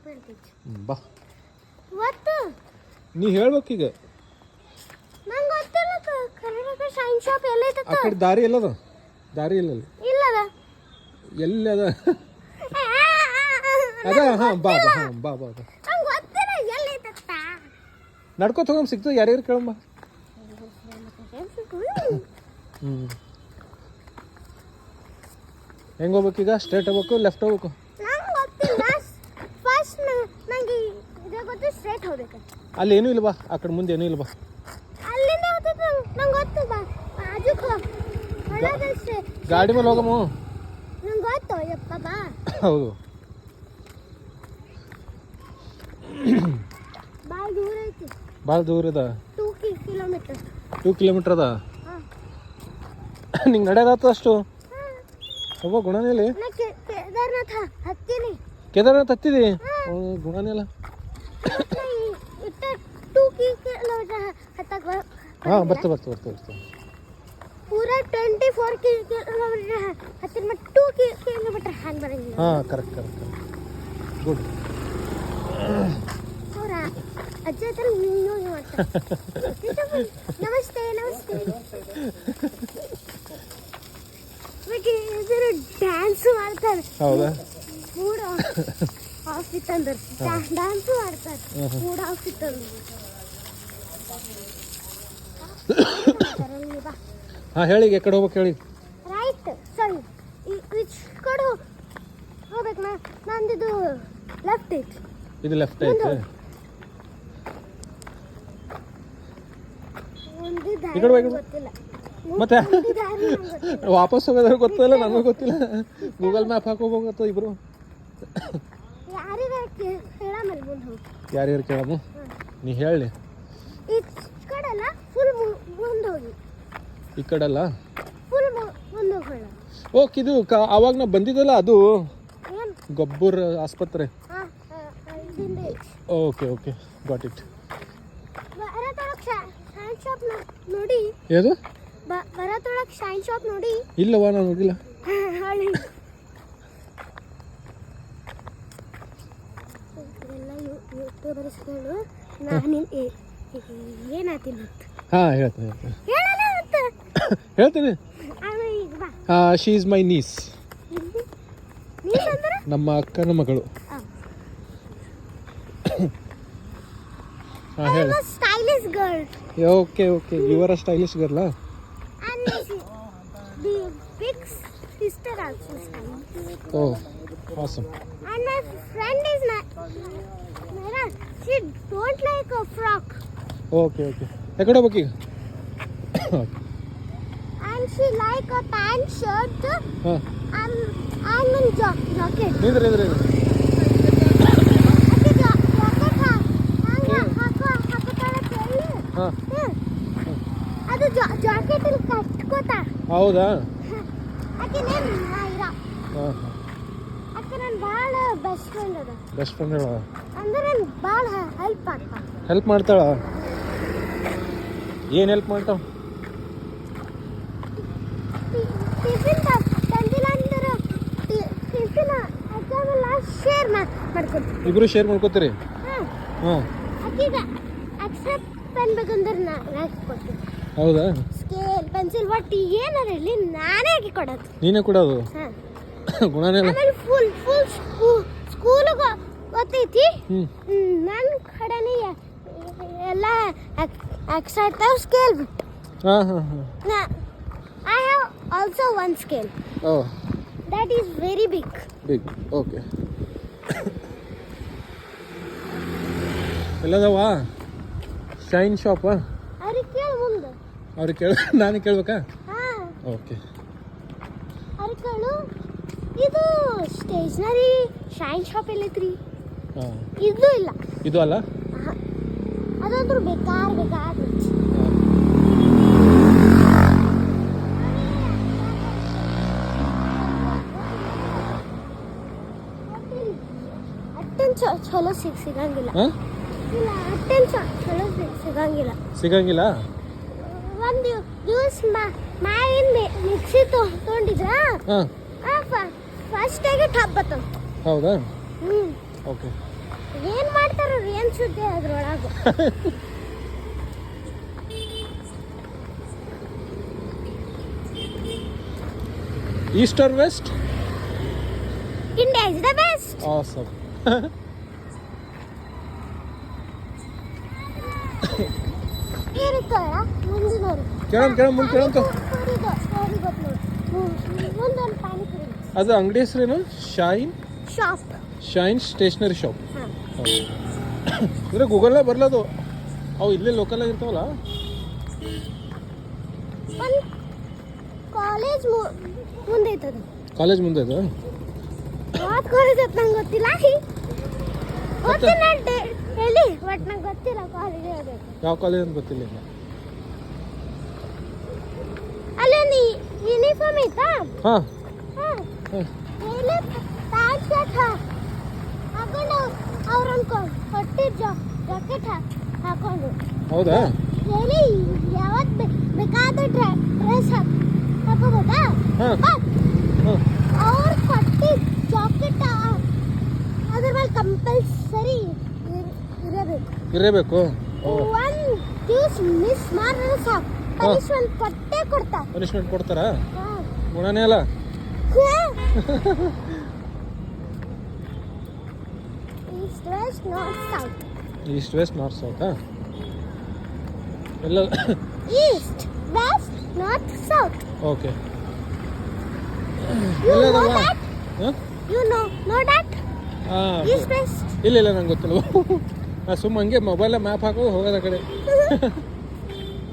Shop ಹೇಳ್ತೈತಿ. ಬಾ ಗೊತ್ತು ನೀ ಹೇಳ್ಬೇಕೀಗ. ನಂಗೆ ಗೊತ್ತಿಲ್ಲ ಕರ್ನಾಟಕ ಸೈನ್ಸ್ ಶಾಪ್ ಎಲ್ಲೈತೆ. ಆ ಕಡೆ ದಾರಿ ಎಲ್ಲದ? ದಾರಿ ಇಲ್ಲ ಇಲ್ಲದ ಎಲ್ಲಿ ಅದ? ಅದ ಹಾಂ ಬಾ ಬಾ ಹಾಂ ಬಾ ಬಾ ಬಾ ನಂಗೆ ಗೊತ್ತಿಲ್ಲ ಎಲ್ಲೈತೆ. ನಡ್ಕೋತ ಹೋಗಮ್ ಸಿಗ್ತದೆ. ಯಾರ್ಯಾರು ಕೇಳಮ್ಮ. ಹೆಂಗೆ ಹೋಗ್ಬೇಕೀಗ? ಸ್ಟ್ರೇಟ್ ಹೋಗ್ಬೇಕು ಲೆಫ್ಟ್ ಹೋಗ್ಬೇಕು? ನಂಗೆ ಗೊತ್ತಿಲ್ಲ. ಫಸ್ಟ್ ನಂಗೆ ಇದೇ ಗೊತ್ತು, ಸ್ಟ್ರೇಟ್ ಹೋಗ್ಬೇಕು. ಅಲ್ಲಿ ಏನೂ ಇಲ್ವಾ? ಆ ಕಡೆ ಮುಂದೆ ಏನೂ ಇಲ್ವಾ? ಅಲ್ಲಿಂದ ಹೋಗ್ತೈತೆ. ನಂಗೆ ಗೊತ್ತು. ಬಾ ಬಾಜುಕ್ ಒಳಗಷ್ಟೇ ಗಾಡಿ ಮೇಲೆ ಹೋಗಮ್ಮ. ನಂಗೆ ಗೊತ್ತು. ಯಪ್ಪ ಬಾ. ಹೌದು ಭಾಳ ದೂರ ಐತಿ. ಭಾಳ ದೂರ ಅದ. 2 ಕಿಲೋಮೀಟರ್. 2 ಕಿಲೋಮೀಟರ್ ಅದ. ನಿಂಗೆ ನಡೆಯೋದಾತ ಅಷ್ಟು? ಹೋಗೋ ಗುಣನೇ ಇಲ್ಲ. ಕೇದಾರ್ನಾಥ ಹತ್ತೀನಿ. ಕೇದಾರ್ನಾಥ್ ಹತ್ತಿದಿ? ಗುಣನೇ ಇಲ್ಲ. 2 ಕಿಲೋಮೀಟರ್ ಹತ್ತಕ್ಕೆ ಹಾಂ ಬರ್ತಾ ಪೂರಾ 24 ಕಿಲೋಮೀಟರ್ ಹತ್ತಿರ ಮತ್ತೆ 2 ಕಿಲೋಮೀಟರ್ ಹ್ಯಾಂಗ್ ಬರಂಗಿಲ್ಲ. ಹಾಂ ಕರೆಕ್ಟ್ ಗುಡ್. ಅವರ ಅಜ್ಜ ಹತ್ರ ನೀವು ಮಾಡ್ತಾರೆ. ನಮಸ್ತೆ ಡ್ಯಾನ್ಸ್ ಮಾಡ್ತಾರೆ. ಹೌದಾ? ಮೂಡ್ ಆಫ್ ಇತ್ತಂದ್ರೆ ಡ್ಯಾನ್ಸ್ ಮಾಡ್ತಾರೆ. ಮೂಡ್ ಆಫ್ ಇತ್ತಂದ್ರೆ ಹಾಂ ಹೇಳಿ ಈ ಕಡೆ ಹೋಗ್ಬೇಕು ಹೇಳಿ. ರೈಟ್ ಸರಿ. ವಿಚ್ ಕಡೆ ಹೋಗ್ಬೇಕು? ನಂದಿದು ಲೆಫ್ಟ್ ಐತಿ. ಇದು ಲೆಫ್ಟ್ ಐತೆ. ಈ ಕಡೆ ಹೋಗಿ ಗೊತ್ತಿಲ್ಲ. ಮತ್ತೆ ವಾಪಸ್ ಹೋಗೋದ್ರೆ ಗೊತ್ತಿಲ್ಲ. ನನಗೂ ಗೊತ್ತಿಲ್ಲ. ಗೂಗಲ್ ಮ್ಯಾಪ್ ಹಾಕೋಗೋಗತ್ತ ಇಬ್ರು. ಯಾರ್ಯಾರು ಹೇಳಾಮಲ್ಲಿ ಮುಂದೆ ಹೋಗಿ. ಯಾರ್ಯಾರು ಕೇಳಮ್ಮ? ನೀ ಹೇಳಿ. ಈ ಕಡೆ ಅಲ್ಲ, ಫುಲ್ ಮುಂದೆ ಹೋಗಿ. ಈ ಕಡೆ ಅಲ್ಲ, ಫುಲ್ ಮುಂದೆ ಹೋಗೋಣ. ಓಕೆ ಇದು ಅವಾಗ ನಾವು ಬಂದಿದ್ದಲ್ಲ ಅದು ಏನು? ಗಬ್ಬೂರ್ ಆಸ್ಪತ್ರೆ. ಹಾಂ ಇಲ್ಲಿಂದ ಓಕೆ ಗಾಟ್ ಇಟ್. ಬರತ್ತೊಳಗೆ ಸೈನ್ಸ್ ಶಾಪ್ ನೋಡಿ. ಯಾವುದು? ಬರತ್ತೊಳಗೆ ಸೈನ್ಸ್ ಶಾಪ್ ನೋಡಿ. ಇಲ್ಲವಾ ನಾನು ಹೋಗಿಲ್ಲ. ಹಳ್ಳಿ ಎಲ್ಲ ಯೂಟ್ಯೂಬರ್ಸ್ಗಳು ನಾನು ಏನಾತೀನಿ ಅಂತ. ಹಾಂ ಹೇಳ್ತೀನಿ. She is my niece. ನಮ್ಮ ಅಕ್ಕನ ಮಗಳು. ಹಾಂ ಹೇಳಿ. Stylish girl. Okay your a stylish girl. And the big sister also stylish. Oh, awesome. And my friend is Mera. She don't like a frock. Okay. ಎಕಡೆ ಹೋಗ್ಬೇಕೀಗ? And she like a pant shirt. ಹಾಂ and a jacket. ನಿಂದ್ರಿ. ಹಾಂ ಅದು jacket ಇಲ್ಲಿ ಕಟ್ಕೋತಾ. ಹೌದಾ? ಆಕೆ name ಇರಾ. ಹಾಂ ಆಕೆ ನನ್ನ ಭಾಳ ಬೆಸ್ಟ್ ಫ್ರೆಂಡ್ ಅದ. ಬೆಸ್ಟ್ ಫ್ರೆಂಡ್ ಹೇಳ. ಅಂದ್ರೆ ನನ್ಗೆ ಭಾಳ ಹೆಲ್ಪ್ ಆಗ್ತಾಳ. ಹೆಲ್ಪ್ ಮಾಡ್ತಾಳ? ಏನು ಹೆಲ್ಪ್ ಮಾಡ್ತಾವ? ಟಿಫಿನ್ ತಂದಿಲ್ಲ ಅಂದ್ರೆ ಟಿಫಿನ್ ಅಕ್ಕಾಗೆಲ್ಲ ಶೇರ್ ಮಾಡ್ಕೊತೀವಿ. ಇಬ್ರು ಶೇರ್ ಮಾಡ್ಕೋತೀರಿ? ಹಾಂ ಆಕೆಗೆ ಅಕ್ಸೆಪ್ಟ್ ಪೆನ್ ಬೇಕಂದ್ರೆ ನಾನು ಕೊಡ್ತೀನಿ. ಹೌದಾ? ಸ್ಕೇಲ್ ಪೆನ್ಸಿಲ್ ಒಟ್ಟು ಏನಾರ ಇರಲಿ ನಾನೇ ಆಗಿ ಕೊಡೋದು. ನೀನೇ ಕೊಡೋದು? ಹಾಂ ಗುಣನೇ ಇಲ್ಲ. ಆಮೇಲೆ ಫುಲ್ ಸ್ಕೂಲಿಗೆ ಗೊತ್ತೈತಿ. ನನ್ನ ಕಡೆನೇ ಎಲ್ಲ ಅಕ್ಸೆಪ್ಟ್ ಸ್ಕೇಲ್ ಬಿಟ್ಟು. ಹಾಂ I have also one scale. Oh. That is very big. Okay. ಎಲ್ಲದವ ಶೈನ್ ಶಾಪ್? ಅವ್ರಿಗೆ ಕೇಳು ಮುಂದೆ. ಅವ್ರಿಗೆ ಕೇಳ ನಾನು ಕೇಳ್ಬೇಕಾ? ಹಾಂ ಓಕೆ. ಅವ್ರಿಗೆ ಕೇಳು. ಇದು ಸ್ಟೇಷನರಿ ಶೈನ್ ಶಾಪ್ ಎಲ್ಲೈತ್ರಿ? ಹಾಂ ಇದು ಇಲ್ಲ. ಇದು ಅಲ್ಲ? ಅದಂತೂ ಬೇಕಾರ್ ಚಲೋ ಸಿಗಂಗಿಲ್ಲ. ಇಲ್ಲ ಅಟೆನ್ಷನ್ ಚಲೋ ಸಿಗಂಗಿಲ್ಲ. ಒಂದು ಜ್ಯೂಸ್ ಮಾವಿನ ಮಿಕ್ಸಿ ತೊಗೊಂಡಿದ್ರ ಫಸ್ಟ್ ಆಗಿ ಟಬ್ ಬರ್ತದೆ. ಹೌದಾ? ಹ್ಞೂ ಓಕೆ. ಏನ್ ಮಾಡ್ತಾರ ಏನ್ ಸುದ್ದಿ ಅದ್ರೊಳಗ. East or west? India is the best. Awesome. ಏನಿತ್ತಲ್ಲ ಮುಂದಿನವರು ಕೇಳಂ ಮುಂದೆ ಕೇಳಂತ. ಸ್ಟೋರಿ ಗೊತ್ತು ನೋಡಿ. ಮುಂದೊಂದು ಪಾನಿಪುರಿ ಅದು ಅಂಗಡಿ ಹೆಸರೇನು? ಶಾಪ್. Shine stationery shop. ಹಾಂ ಅಂದ್ರೆ ಗೂಗಲ್ನಾಗ ಬರ್ಲದು. ಅವು ಇಲ್ಲೇ ಲೋಕಲಾಗಿ ಇರ್ತಾವಲ್ಲ. ಒಂದು ಕಾಲೇಜ್ ಮುಂದೆ ಐತದ. ಕಾಲೇಜ್ ಮುಂದೆ ಅದು. ಯಾವ್ದು ಕಾಲೇಜ್ ಅಂತ ನಂಗೆ ಗೊತ್ತಿಲ್ಲ. ಗೊತ್ತಿಲ್ಲ ಹೇಳಿ ಬಟ್ ನಂಗೆ ಗೊತ್ತಿಲ್ಲ ಕಾಲೇಜ್ ಹೇಳ್ಬೇಕು. ಯಾವ ಕಾಲೇಜ್ ಅಂತ ಗೊತ್ತಿಲ್ಲ ಈಗ. ಅಲ್ಲೊಂದು ಯೂನಿಫಾರ್ಮ್ ಐತಾ? ಹಾಂ ಹಾಂ ಡೈಲಿ ಪ್ಯಾಂಟ್ ಶರ್ಟ್ ಹಾಕೊಂಡು ಅವ್ರೊಂದು ಕೊಟ್ಟಿದ್ದ ಜಾಕೆಟ್ ಹಾಕೊಂಡು. ಹೌದಾ? ಡೈಲಿ ಯಾವತ್ತು ಬೇಕಾದ ಡ್ರೆಸ್ ಹಾಕೋಬೋದಾ? ಹಾಂ ಬಟ್ ಹಾಂ ಅವ್ರು ಕೊಟ್ಟಿದ್ದ ಜಾಕೆಟ್ ಅದ್ರ ಮೇಲೆ ಕಂಪಲ್ಸರಿ ಇರಬೇಕು. ಒಂದು ದಿವ್ಸ ಮಿಸ್ ಮಾಡಿದ್ರೆ ಸಾಕು ಪನಿಷ್ಮೆಂಟ್ ಕೊಟ್ಟೇ ಕೊಡ್ತಾರೆ. ಪನಿಷ್ಮೆಂಟ್ ಕೊಡ್ತಾರಾ? ಹಾಂ ಗುಣನೇ ಅಲ್ಲ. East west north south. East west north south. ಹಾಂ ಎಲ್ಲ east west north south. Okay. You know ಎಲ್ಲದಲ್ಲ? that? ಹಾಂ You know that? ಹಾಂ East west. ಇಲ್ಲ ನಂಗೆ ಗೊತ್ತಿಲ್ಲ. ನಾ ಸುಮ್ಮ ಹಂಗೆ ಮೊಬೈಲ ಮ್ಯಾಪ್ ಹಾಕೋದು ಹೋಗೋದ ಕಡೆ.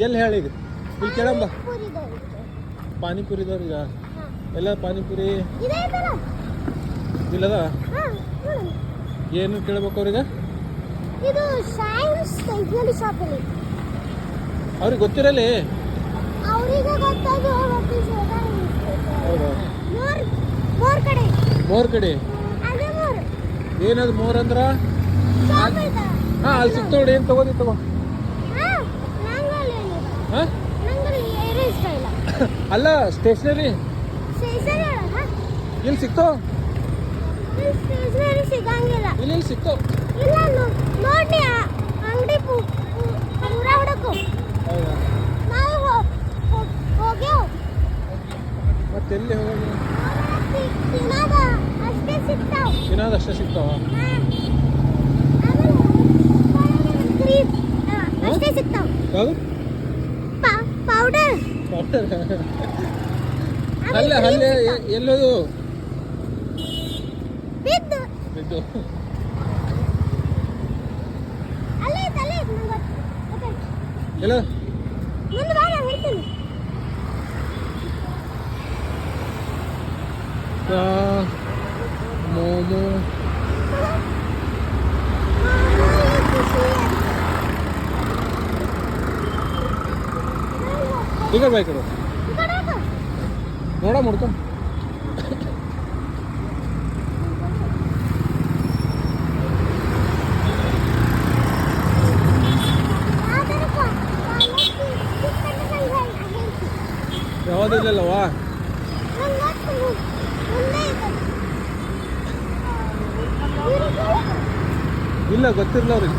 ಎಲ್ಲಿ ಹೇಳಿಗ ಇಲ್ಲಿ ಕೇಳಂಬ. ಪಾನಿಪುರಿದವ್ರೀಗ ಎಲ್ಲ ಪಾನಿಪುರಿ ಇದೇ ಐತಲ್ಲ? ಇಲ್ಲದ. ಹಾಂ ನೋಡಿ. ಏನು ಕೇಳ್ಬೇಕು ಅವ್ರಿಗೆ? ಇದು ಸೈನ್ಸ್ ಸ್ಟೇಷನರಿ ಶಾಪ್ ಅಲ್ಲಿ. ಅವ್ರಿಗೆ ಗೊತ್ತಿರಲಿ. ಅವರಿಗೆ ಗೊತ್ತಾದು ಹೌದಾ? ಮೂರ್ ಕಡೆ. ಮೋರ್ ಕಡೆ ಅದೇ ಮೂರು ಏನದು ಮೋರ್ ಅಂದ್ರ? ಶಾಪ್ ಐತಾ? ಹಾಂ ಅಲ್ಲಿ ಸಿಗ್ತೋಡಿ. ಏನು ತಗೋದಿ ತಗೋ. ಹಾಂ ನಂಗಲ್ಲಿ ಏನಿಲ್ಲ. ಹಾಂ ನಂಗಲ್ಲಿ ಏನೂ ಇಷ್ಟ ಇಲ್ಲ. ಅಲ್ಲ ಸ್ಟೇಷನರಿ ಸ್ಟೇಷನರಿ ಒಳಗ ಇಲ್ಲಿ ಸಿಗ್ತಾವ? ಸ್ಟೇಷನರಿ ಸಿಗಂಗಿಲ್ಲ. ಇಲ್ಲಿ ಸಿಗ್ತಾವ. ಇಲ್ಲ ನೋಡಿ ಅಂಗಡಿ ಪೂರ ಹುಡುಕು. ಹೌದಾ? ನಾವು ಹೋಗ್ಯಾವ. ಮತ್ತೆಲ್ಲಿ ಹೋಗೋದು? ತಿನ್ನೋದ ಅಷ್ಟೇ ಸಿಗ್ತಾವ. ತಿನ್ನೋದು ಅಷ್ಟೇ ಸಿಗ್ತಾವ? ಕ್ರೀಮ್ ಅಷ್ಟೇ ಸಿಗ್ತಾವ. ಯಾವುದು? ಪೌಡರ್. ಅಲ್ಲೇ ಎಲ್ಲೋದು ಬಿದ್ದು ಬಿದ್ದು. ಅಲ್ಲೇ ತಲೆ ಎಲ್ಲ ಮುಂದೆ ಬಾ ನಾನು ಹೇಳ್ತೀನಿ. ಮೋಮೋ ಈಗ ಬೈ ಕಡೆ ನೋಡ ಮುಡ್ಕೊಂಡು. ಯಾವುದಿಲ್ಲವಾ? ಇಲ್ಲ ಗೊತ್ತಿರಲ್ಲ ಅವ್ರಿಗೆ.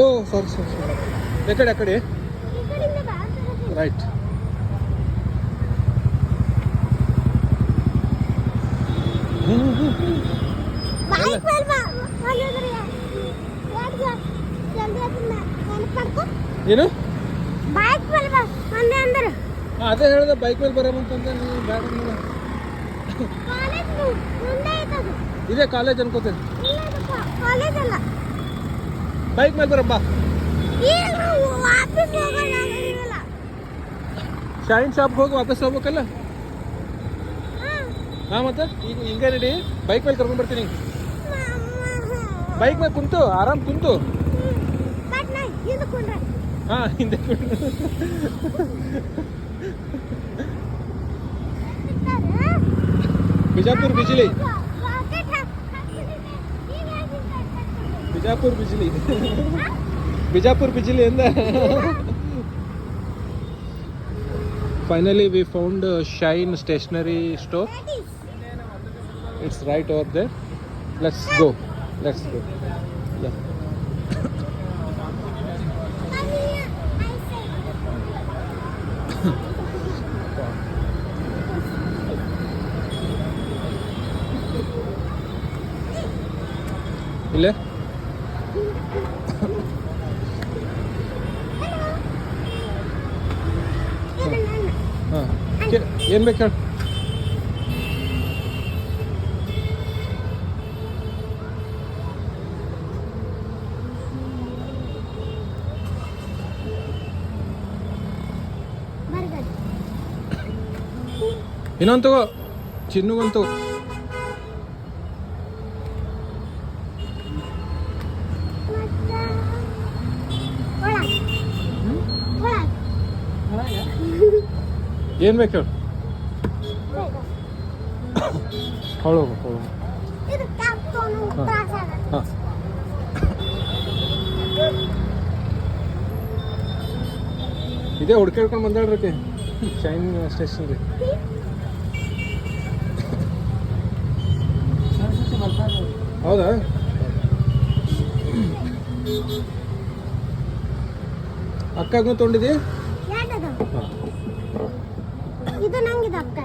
ಓ ಸಾರಿ ಎಕಡೆ ಅಕಡೆ ರೈಟ್. ಏನು ಬೈಕ್ ಮೇಲೆ ಬಾ ಒಂದೇ ಅಂದ್ರೆ ಅದೇ ಹೇಳ್ದೆ ಬೈಕ್ ಮೇಲೆ ಬರೋಮಂತಂದ್ರೆ ನೀವು ಬ್ಯಾಡ ನೀವು. ಕಾಲೇಜ್ ಮುಂದೆ ಐತದು. ಇದೇ ಕಾಲೇಜ್ ಅನ್ಕೋತೇನೆ. ಕಾಲೇಜ್ ಅಲ್ಲ ಬೈಕ್ ಮೇಲೆ ಬರಮ್ಮ. ಈಗ ನಾವು ವಾಪಸ್ ಹೋಗೋಣ ಅಂದಿರಲ್ಲ. ಶೈನ್ ಶಾಪ್ಗೆ ಹೋಗಿ ವಾಪಸ್ ಹೋಗ್ಬೇಕಲ್ಲ. ಹಾಂ ಮತ್ತೆ ಈಗ ಹಿಂಗೆ ರೆಡಿ ಬೈಕ್ ಮೇಲೆ ಕರ್ಕೊಂಡ್ ಬರ್ತೀನಿ. ಬೈಕ್ ಮೇಲೆ ಕುಂತು ಆರಾಮ್ ಕುಂತು. ಬಟ್ ನಾ ಹಿಂದೆ ಕುಂಡ್ರೆ ಹಾಂ ಹಿಂದೆ ಬಿಜಾಪುರ್ ಬಿಜಿಲಿ. ಬಿಜಾಪುರ್ ಬಿಜಿಲಿ. ಬಿಜಾಪುರ್ ಬಿಜಿಲಿ ಅಂದ. Finally, we found Shine Stationery Store. Daddy. It's right over there. Let's go. Let's go. Yeah. ಇಲ್ಲೇ ಹಾಂ ಏನು ಬೇಕು ಹೇಳಿ ಇನ್ನೊಂದು ತಗೋ ಚಿನ್ನುಗಂತೂ ಏನು ಬೇಕು ಹೇಳಿ ಅವಳು ಅವಳು ಹಾಂ ಇದೇ ಹುಡ್ಕಾಡ್ಕೊಂಡು ಬಂದಾಳ್ರಕ್ಕೆ ಶೈನ್ ಸ್ಟೇಷನ್ರಿ ಹೌದಾ ಅಕ್ಕಾಗೂ ತೊಗೊಂಡಿದ್ದಿ ಇದು ನಂಗಿದೆ ಅಕ್ಕ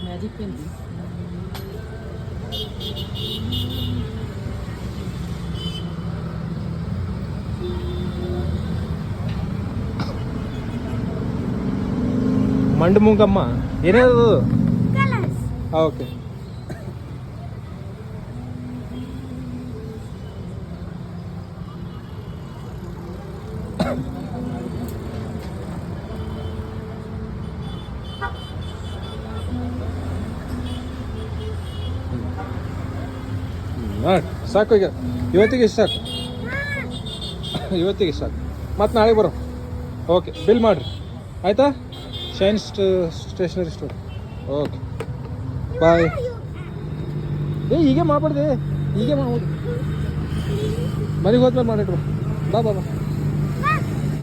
मैजिक पेन ಮಂಡು ಮೂಗಮ್ಮ ಏನೇನದು ಕಲರ್ಸ್ ಓಕೆ ಸಾಕು ಈಗ ಇವತ್ತಿಗೆ ಇಷ್ಟು ಸಾಕು ಇವತ್ತಿಗೆ ಇಷ್ಟು ಸಾಕು ಮತ್ತು ನಾಳೆ ಬರೋ ಓಕೆ ಬಿಲ್ ಮಾಡಿರಿ ಆಯಿತಾ shine stationery store okay bye ಹೀಗೆ ಮಾತಾಡ್ದೆ ಹೀಗೆ ಮಾಡ್ಬೋದು ಮನೆಗೆ ಹೋದ್ಮೇಲೆ ಮಾಡಿಟ್ರು ಬಾ ಬಾ ಬಾ